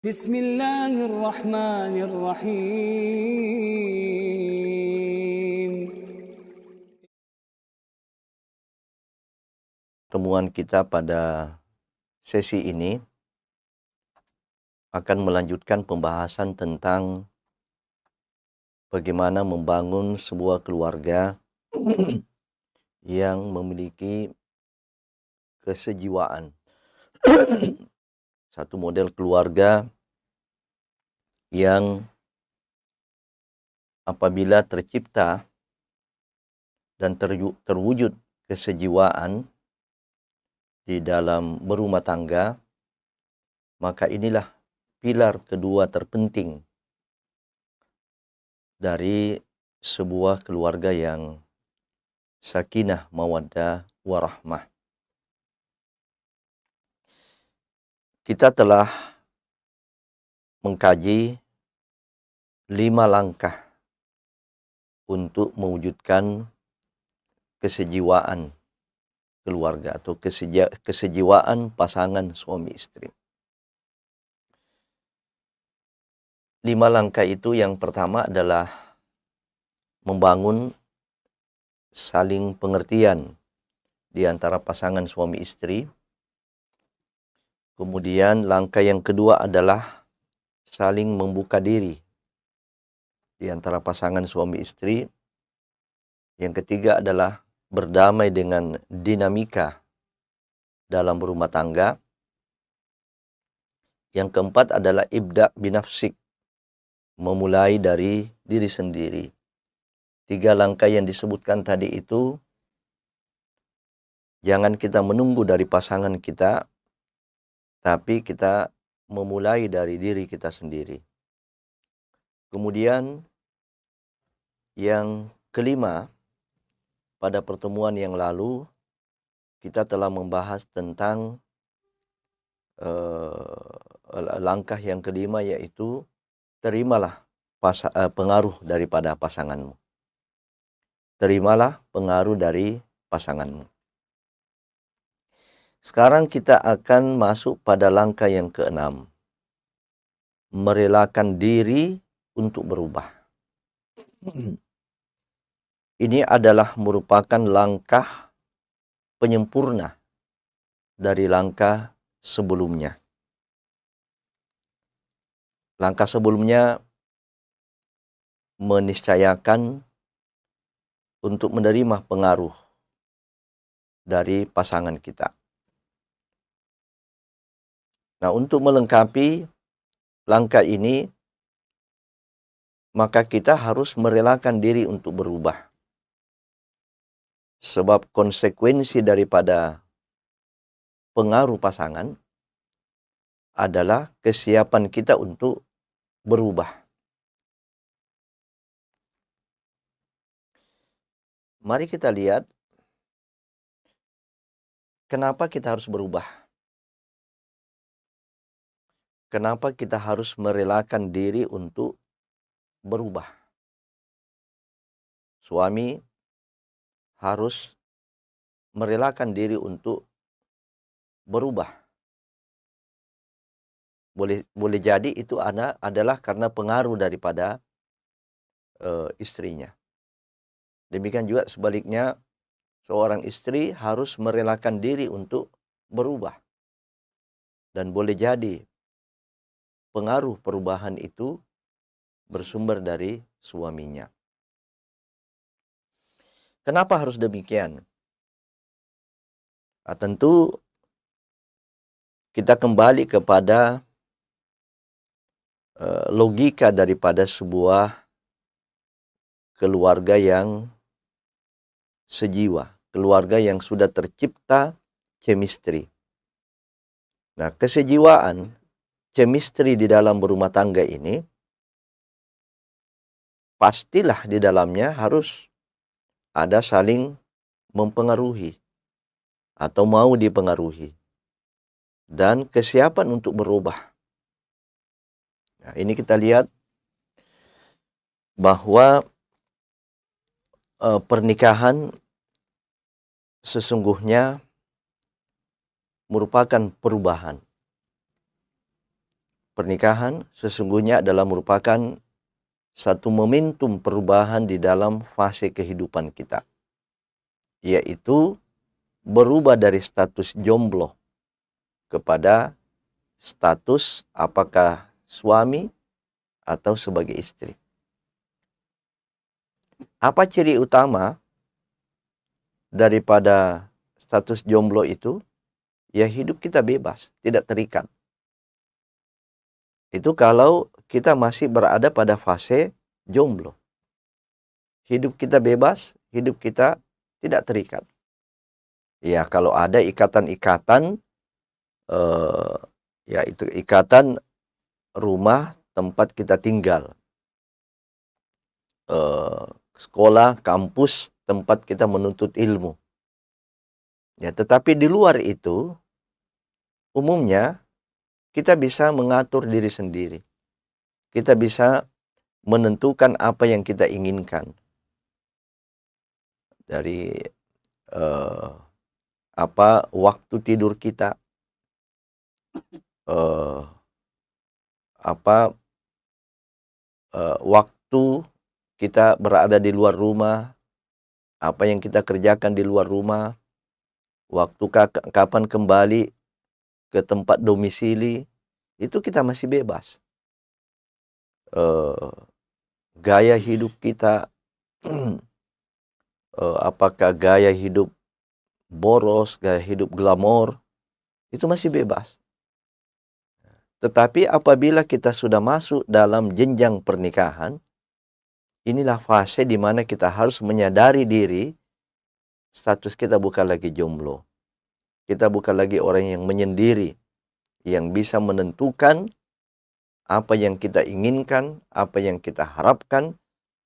Bismillahirrahmanirrahim. Temuan kita pada sesi ini akan melanjutkan pembahasan tentang bagaimana membangun sebuah keluarga yang memiliki kesejiwaan. Satu model keluarga yang apabila tercipta dan terwujud kesejiwaan di dalam berumah tangga, maka inilah pilar kedua terpenting dari sebuah keluarga yang sakinah, mawaddah, warahmah. Kita telah mengkaji 5 langkah untuk mewujudkan kesejiwaan keluarga atau kesejiwaan pasangan suami istri. 5 langkah itu yang pertama adalah membangun saling pengertian di antara pasangan suami istri. Kemudian langkah yang kedua adalah saling membuka diri di antara pasangan suami istri. Yang ketiga adalah berdamai dengan dinamika dalam berumah tangga. Yang keempat adalah ibda binafsik, memulai dari diri sendiri. 3 langkah yang disebutkan tadi itu, jangan kita menunggu dari pasangan kita, tapi kita memulai dari diri kita sendiri. Kemudian yang kelima, pada pertemuan yang lalu kita telah membahas tentang langkah yang kelima, yaitu terimalah pengaruh daripada pasanganmu. Terimalah pengaruh dari pasanganmu. Sekarang kita akan masuk pada langkah yang keenam. Merelakan diri untuk berubah. Ini adalah merupakan langkah penyempurna dari langkah sebelumnya. Langkah sebelumnya meniscayakan untuk menerima pengaruh dari pasangan kita. Nah, untuk melengkapi langkah ini, maka kita harus merelakan diri untuk berubah. Sebab konsekuensi daripada pengaruh pasangan adalah kesiapan kita untuk berubah. Mari kita lihat kenapa kita harus berubah. Kenapa kita harus merelakan diri untuk berubah? Suami harus merelakan diri untuk berubah. Boleh jadi itu adalah karena pengaruh daripada istrinya. Demikian juga sebaliknya, seorang istri harus merelakan diri untuk berubah. Dan boleh jadi pengaruh perubahan itu bersumber dari suaminya. Kenapa harus demikian? Tentu kita kembali kepada logika daripada sebuah keluarga yang sejiwa, keluarga yang sudah tercipta chemistry. Nah, kesejiwaan chemistry di dalam berumah tangga ini pastilah di dalamnya harus ada saling mempengaruhi atau mau dipengaruhi dan kesiapan untuk berubah. Nah, ini kita lihat bahwa pernikahan sesungguhnya merupakan perubahan pernikahan sesungguhnya adalah merupakan satu momentum perubahan di dalam fase kehidupan kita, yaitu berubah dari status jomblo kepada status apakah suami atau sebagai istri. Apa ciri utama daripada status jomblo itu? Ya, hidup kita bebas, tidak terikat. Itu kalau kita masih berada pada fase jomblo. Hidup kita bebas, hidup kita tidak terikat. Ya, kalau ada ikatan-ikatan, ya itu ikatan rumah tempat kita tinggal, sekolah, kampus, tempat kita menuntut ilmu. Ya, tetapi di luar itu, umumnya kita bisa mengatur diri sendiri. Kita bisa menentukan apa yang kita inginkan. Dari waktu tidur kita, waktu kita berada di luar rumah, apa yang kita kerjakan di luar rumah, waktu kapan kembali ke tempat domisili, itu kita masih bebas. Gaya hidup kita, apakah gaya hidup boros, gaya hidup glamor, itu masih bebas. Tetapi apabila kita sudah masuk dalam jenjang pernikahan, inilah fase di mana kita harus menyadari diri, status kita bukan lagi jomblo. Kita bukan lagi orang yang menyendiri, yang bisa menentukan apa yang kita inginkan, apa yang kita harapkan,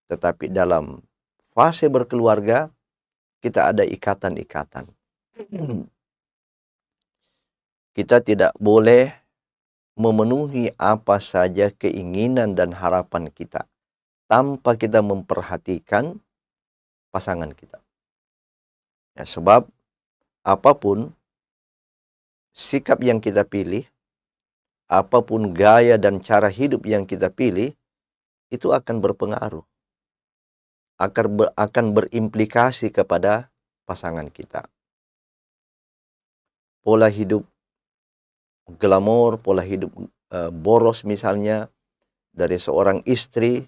tetapi dalam fase berkeluarga, kita ada ikatan-ikatan. Kita tidak boleh memenuhi apa saja keinginan dan harapan kita tanpa kita memperhatikan pasangan kita. Ya, sebab apapun sikap yang kita pilih, apapun gaya dan cara hidup yang kita pilih, itu akan berpengaruh, akan berimplikasi kepada pasangan kita. Pola hidup glamor, pola hidup boros misalnya dari seorang istri,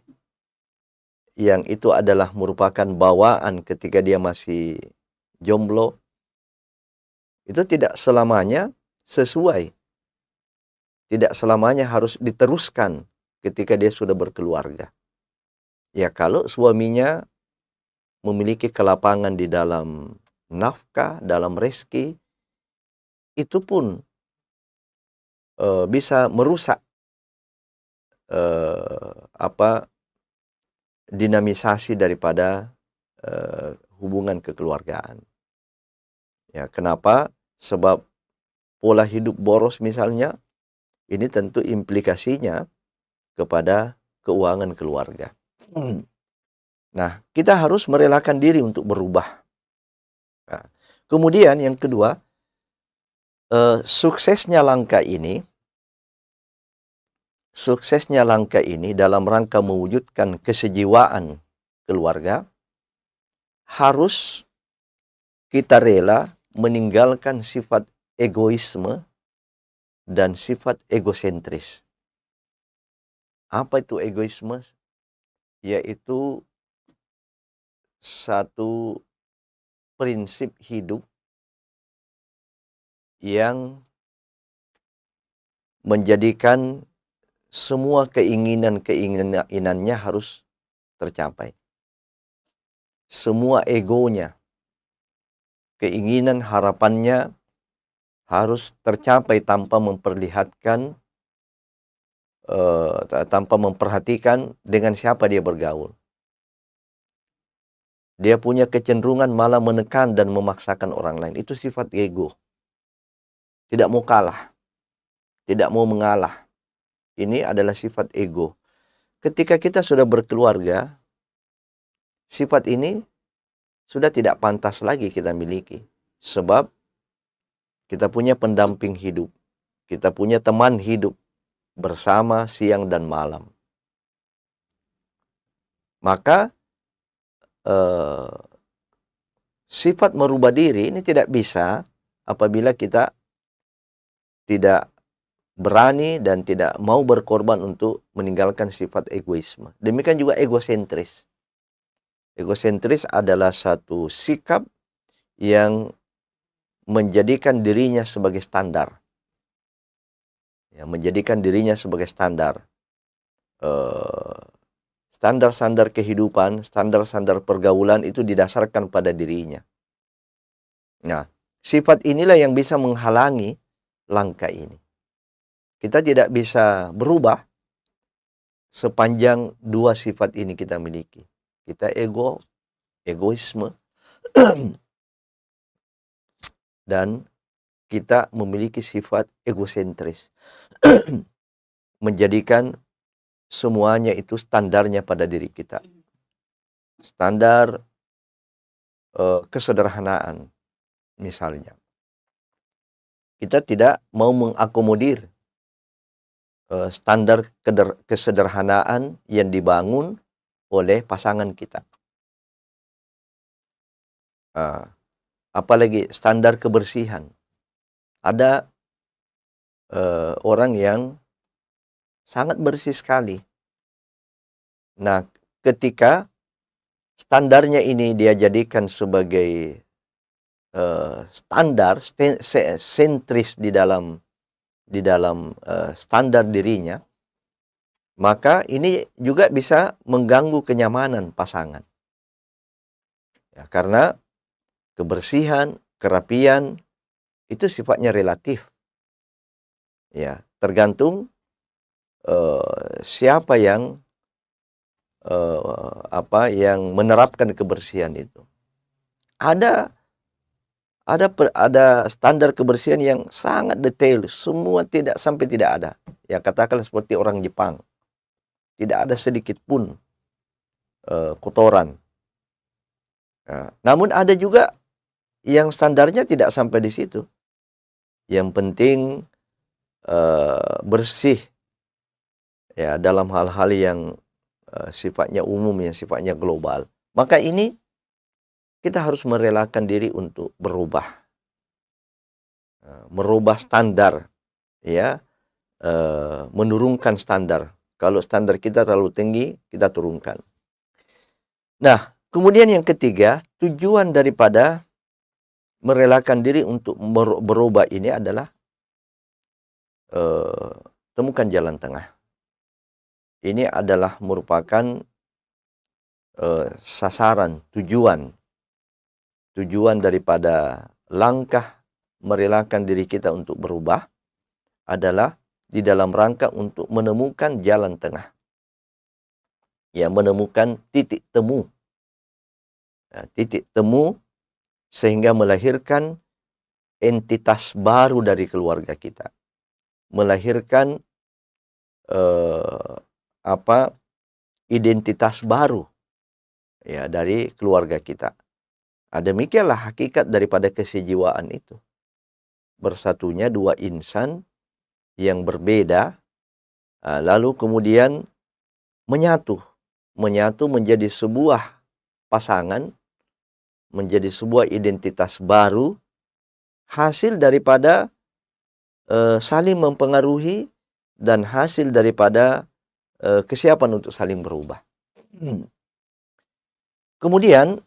yang itu adalah merupakan bawaan ketika dia masih jomblo, itu tidak selamanya sesuai, tidak selamanya harus diteruskan ketika dia sudah berkeluarga. Ya, kalau suaminya memiliki kelapangan di dalam nafkah, dalam rezeki, itu pun bisa merusak dinamisasi daripada hubungan kekeluargaan. Ya, kenapa? Sebab pola hidup boros misalnya, ini tentu implikasinya kepada keuangan keluarga. Nah, kita harus merelakan diri untuk berubah. Nah, kemudian yang kedua, suksesnya langkah ini dalam rangka mewujudkan kesejiwaan keluarga, harus kita rela meninggalkan sifat egoisme dan sifat egosentris. Apa itu egoisme? Yaitu satu prinsip hidup yang menjadikan semua keinginannya harus tercapai. Semua egonya, keinginan, harapannya harus tercapai tanpa memperhatikan dengan siapa dia bergaul. Dia punya kecenderungan malah menekan dan memaksakan orang lain. Itu sifat ego. Tidak mau kalah, tidak mau mengalah. Ini adalah sifat ego. Ketika kita sudah berkeluarga, sifat ini sudah tidak pantas lagi kita miliki. Sebab kita punya pendamping hidup, kita punya teman hidup, bersama siang dan malam. Maka sifat merubah diri ini tidak bisa apabila kita tidak berani dan tidak mau berkorban untuk meninggalkan sifat egoisme. Demikian juga egosentris. Egosentris adalah satu sikap yang menjadikan dirinya sebagai standar. Ya, menjadikan dirinya sebagai standar. Standar-standar kehidupan, standar-standar pergaulan itu didasarkan pada dirinya. Nah, sifat inilah yang bisa menghalangi langkah ini. Kita tidak bisa berubah sepanjang dua sifat ini kita miliki. Kita egoisme, dan kita memiliki sifat egosentris. Menjadikan semuanya itu standarnya pada diri kita. Standar kesederhanaan misalnya. Kita tidak mau mengakomodir standar kesederhanaan yang dibangun oleh pasangan kita. Apalagi standar kebersihan. Ada orang yang sangat bersih sekali. Nah, ketika standarnya ini dia jadikan sebagai standar sentris di dalam standar dirinya, maka ini juga bisa mengganggu kenyamanan pasangan. Ya, karena kebersihan, kerapian itu sifatnya relatif. Ya, tergantung siapa yang menerapkan kebersihan itu. Ada standar kebersihan yang sangat detail, semua tidak ada. Ya, katakanlah seperti orang Jepang. Tidak ada sedikit pun kotoran. Nah, namun ada juga yang standarnya tidak sampai di situ. Yang penting bersih, ya, dalam hal-hal yang sifatnya umum, yang sifatnya global. Maka ini kita harus merelakan diri untuk berubah. Merubah standar, ya, menurunkan standar. Kalau standar kita terlalu tinggi, kita turunkan. Nah, kemudian yang ketiga, tujuan daripada merelakan diri untuk berubah ini adalah temukan jalan tengah. Ini adalah merupakan sasaran, tujuan daripada langkah merelakan diri kita untuk berubah adalah di dalam rangka untuk menemukan jalan tengah. Ya, menemukan titik temu. Ya, titik temu sehingga melahirkan entitas baru dari keluarga kita. Melahirkan identitas baru, ya, dari keluarga kita. Demikianlah hakikat daripada kesejiwaan itu. Bersatunya dua insan yang berbeda, lalu kemudian menyatu menjadi sebuah pasangan, menjadi sebuah identitas baru, hasil daripada saling mempengaruhi dan hasil daripada kesiapan untuk saling berubah. Kemudian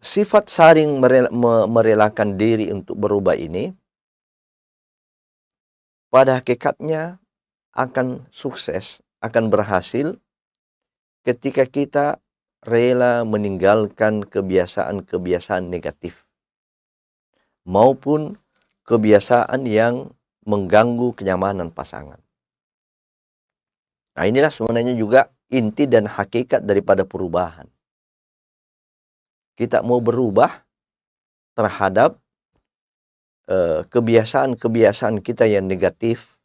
sifat saling merelakan diri untuk berubah ini pada hakikatnya akan sukses, akan berhasil ketika kita rela meninggalkan kebiasaan-kebiasaan negatif maupun kebiasaan yang mengganggu kenyamanan pasangan. Nah, inilah sebenarnya juga inti dan hakikat daripada perubahan. Kita mau berubah terhadap kebiasaan-kebiasaan kita yang negatif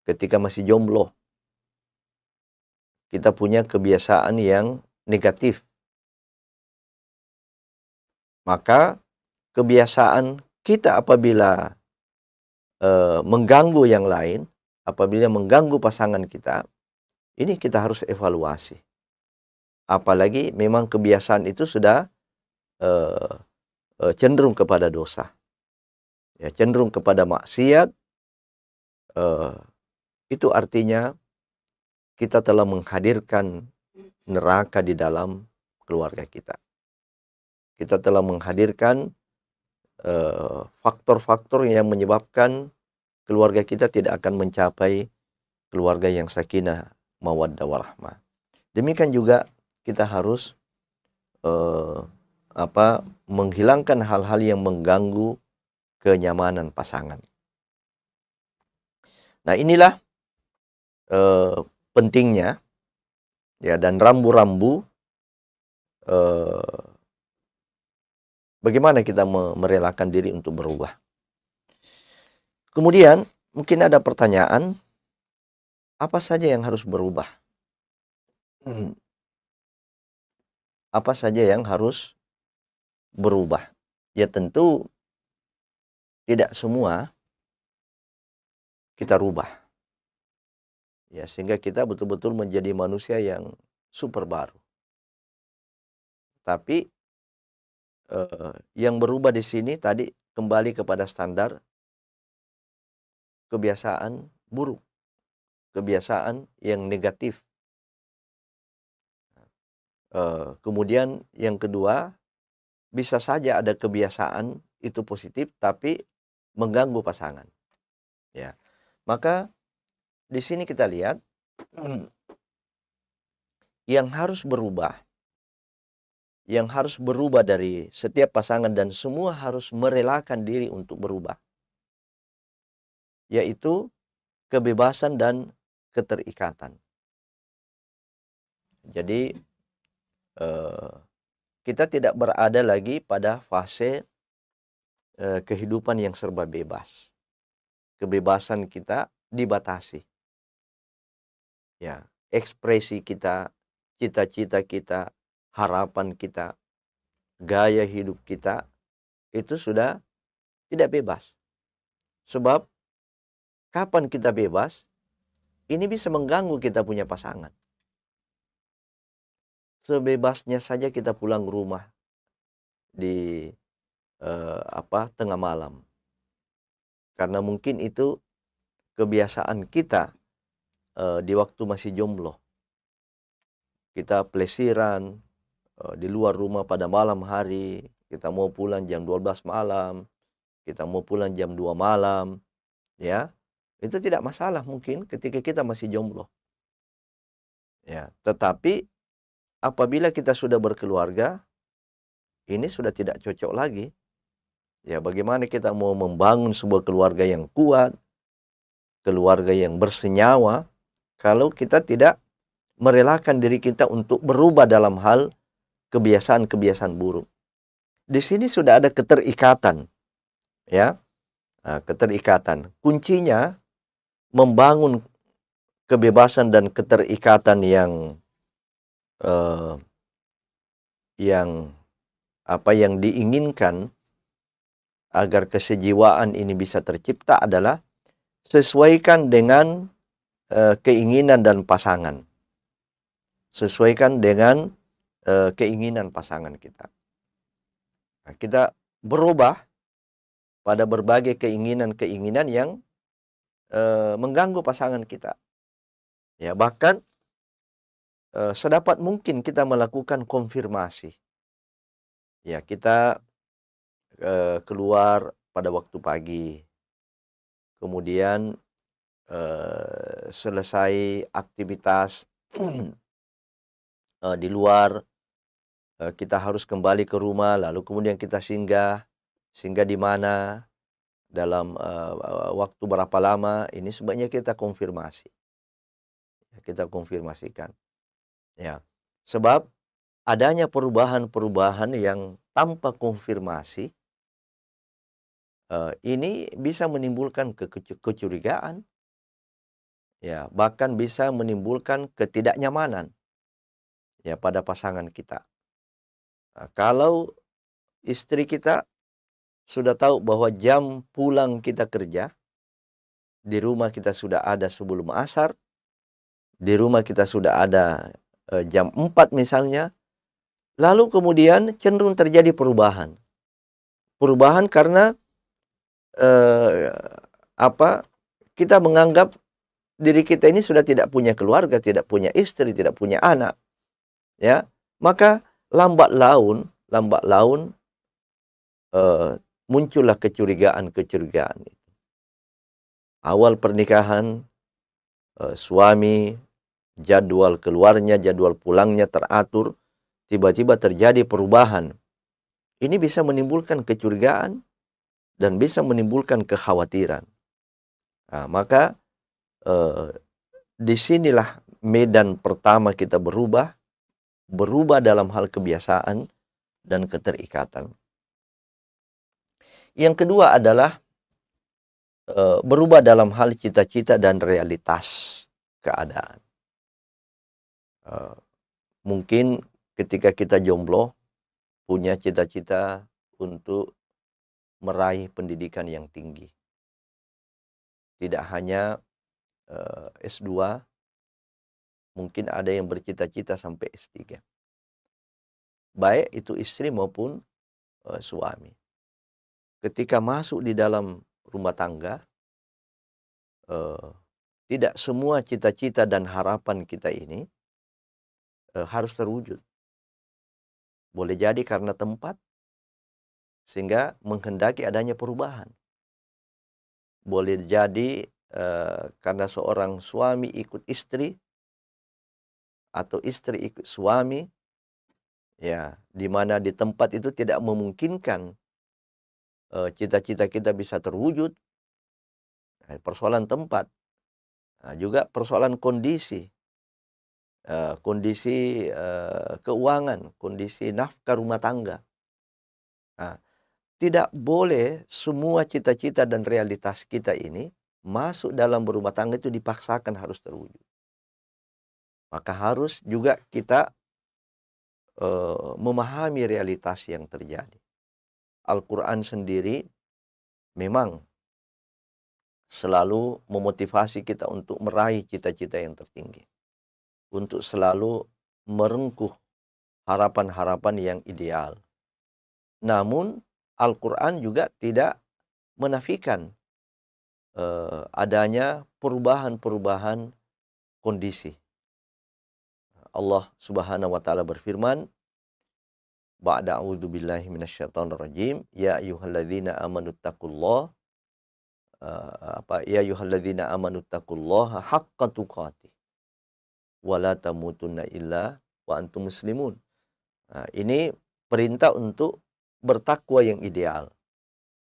ketika masih jomblo. Kita punya kebiasaan yang negatif. Maka kebiasaan kita apabila mengganggu yang lain, apabila mengganggu pasangan kita, ini kita harus evaluasi. Apalagi memang kebiasaan itu sudah eee cenderung kepada dosa, ya cenderung kepada maksiat, eee, itu artinya kita telah menghadirkan neraka di dalam keluarga kita. Kita telah menghadirkan faktor-faktor yang menyebabkan keluarga kita tidak akan mencapai keluarga yang sakinah, mawaddah, warahmah. Demikian juga kita harus eee, menghilangkan hal-hal yang mengganggu kenyamanan pasangan. Nah, inilah pentingnya ya dan rambu-rambu eee, bagaimana kita merelakan diri untuk berubah. Kemudian mungkin ada pertanyaan, apa saja yang harus berubah? Apa saja yang harus berubah? Ya tentu tidak semua kita rubah. Ya, sehingga kita betul-betul menjadi manusia yang super baru. Tapi yang berubah di sini tadi kembali kepada standar kebiasaan buruk, kebiasaan yang negatif. Kemudian yang kedua, bisa saja ada kebiasaan itu positif tapi mengganggu pasangan, ya. Maka di sini kita lihat yang harus berubah, dari setiap pasangan dan semua harus merelakan diri untuk berubah, yaitu kebebasan dan keterikatan. Jadi kita tidak berada lagi pada fase kehidupan yang serba bebas. Kebebasan kita dibatasi. Ya, ekspresi kita, cita-cita kita, harapan kita, gaya hidup kita itu sudah tidak bebas. Sebab kapan kita bebas, ini bisa mengganggu kita punya pasangan. Sebebasnya saja kita pulang rumah di tengah malam. Karena mungkin itu kebiasaan kita di waktu masih jomblo. Kita pelesiran di luar rumah pada malam hari, kita mau pulang jam 12 malam, kita mau pulang jam 2 malam, ya. Itu tidak masalah mungkin ketika kita masih jomblo. Ya, tetapi apabila kita sudah berkeluarga, ini sudah tidak cocok lagi. Ya, bagaimana kita mau membangun sebuah keluarga yang kuat, keluarga yang bersenyawa, kalau kita tidak merelakan diri kita untuk berubah dalam hal kebiasaan-kebiasaan buruk. Di sini sudah ada keterikatan, ya. Nah, keterikatan. Kuncinya membangun kebebasan dan keterikatan eh, yang yang diinginkan agar kesejiwaan ini bisa tercipta adalah sesuaikan dengan keinginan dan pasangan. Sesuaikan dengan keinginan pasangan kita. Nah, kita berubah pada berbagai keinginan-keinginan yang mengganggu pasangan kita. Ya, bahkan sedapat mungkin kita melakukan konfirmasi. Ya, kita keluar pada waktu pagi. Kemudian selesai aktivitas di luar, kita harus kembali ke rumah, lalu kemudian kita singgah di mana, dalam waktu berapa lama, ini sebaiknya kita konfirmasi. Kita konfirmasikan. Ya, sebab adanya perubahan-perubahan yang tanpa konfirmasi, ini bisa menimbulkan kecurigaan, ya, bahkan bisa menimbulkan ketidaknyamanan, ya, pada pasangan kita. Nah, kalau istri kita sudah tahu bahwa jam pulang kita kerja, di rumah kita sudah ada sebelum asar, di rumah kita sudah ada jam 4 misalnya, lalu kemudian cenderung terjadi perubahan. Perubahan karena eh, apa? Kita menganggap diri kita ini sudah tidak punya keluarga, tidak punya istri, tidak punya anak, ya. Maka lambat laun eh, muncullah kecurigaan-kecurigaan. Awal pernikahan, suami jadwal keluarnya, jadwal pulangnya teratur, tiba-tiba terjadi perubahan. Ini bisa menimbulkan kecurigaan dan bisa menimbulkan kekhawatiran. Nah, maka eh, disinilah medan pertama kita berubah dalam hal kebiasaan dan keterikatan. Yang kedua adalah berubah dalam hal cita-cita dan realitas keadaan. Mungkin ketika kita jomblo, punya cita-cita untuk meraih pendidikan yang tinggi. Tidak hanya S2, mungkin ada yang bercita-cita sampai S3. Baik itu istri maupun suami. Ketika masuk di dalam rumah tangga, tidak semua cita-cita dan harapan kita ini harus terwujud. Boleh jadi karena tempat, sehingga menghendaki adanya perubahan. Boleh jadi karena seorang suami ikut istri, atau istri ikut suami, ya, di mana di tempat itu tidak memungkinkan cita-cita kita bisa terwujud. Persoalan tempat, juga persoalan kondisi, keuangan, kondisi nafkah rumah tangga. Nah, tidak boleh semua cita-cita dan realitas kita ini masuk dalam berumah tangga itu dipaksakan harus terwujud. Maka harus juga kita memahami realitas yang terjadi. Al-Quran sendiri memang selalu memotivasi kita untuk meraih cita-cita yang tertinggi, untuk selalu merengkuh harapan-harapan yang ideal. Namun Al-Quran juga tidak menafikan adanya perubahan-perubahan kondisi. Allah Subhanahu wa taala berfirman, ba'da a'udzubillahi minasyaitonirrajim, ya ayyuhalladzina amanu taqullaha ya ayyuhalladzina amanu taqullaha haqqa tuqatih wa la tamutunna illa wa antum muslimun. Nah, ini perintah untuk bertakwa yang ideal.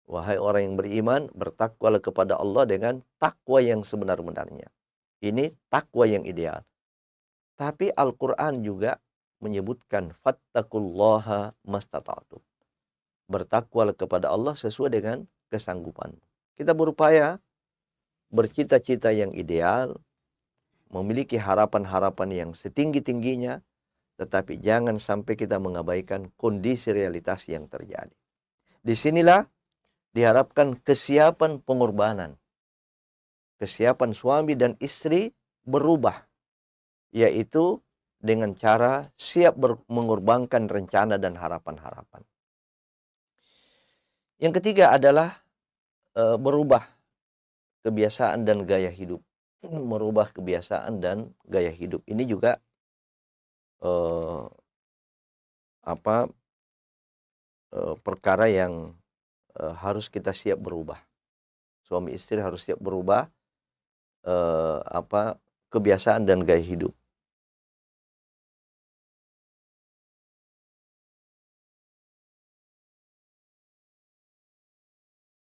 Wahai orang yang beriman, bertakwalah kepada Allah dengan takwa yang sebenar-benarnya. Ini takwa yang ideal. Tapi Al-Quran juga menyebutkan fattaqullaha mastata'tum. Bertakwalah kepada Allah sesuai dengan kesanggupan. Kita berupaya bercita-cita yang ideal, memiliki harapan-harapan yang setinggi-tingginya, tetapi jangan sampai kita mengabaikan kondisi realitas yang terjadi. Disinilah diharapkan kesiapan pengorbanan. Kesiapan suami dan istri berubah, yaitu dengan cara siap mengorbankan rencana dan harapan-harapan. Yang ketiga adalah berubah kebiasaan dan gaya hidup. Merubah kebiasaan dan gaya hidup. Ini juga perkara yang harus kita siap berubah. Suami istri harus siap berubah kebiasaan dan gaya hidup.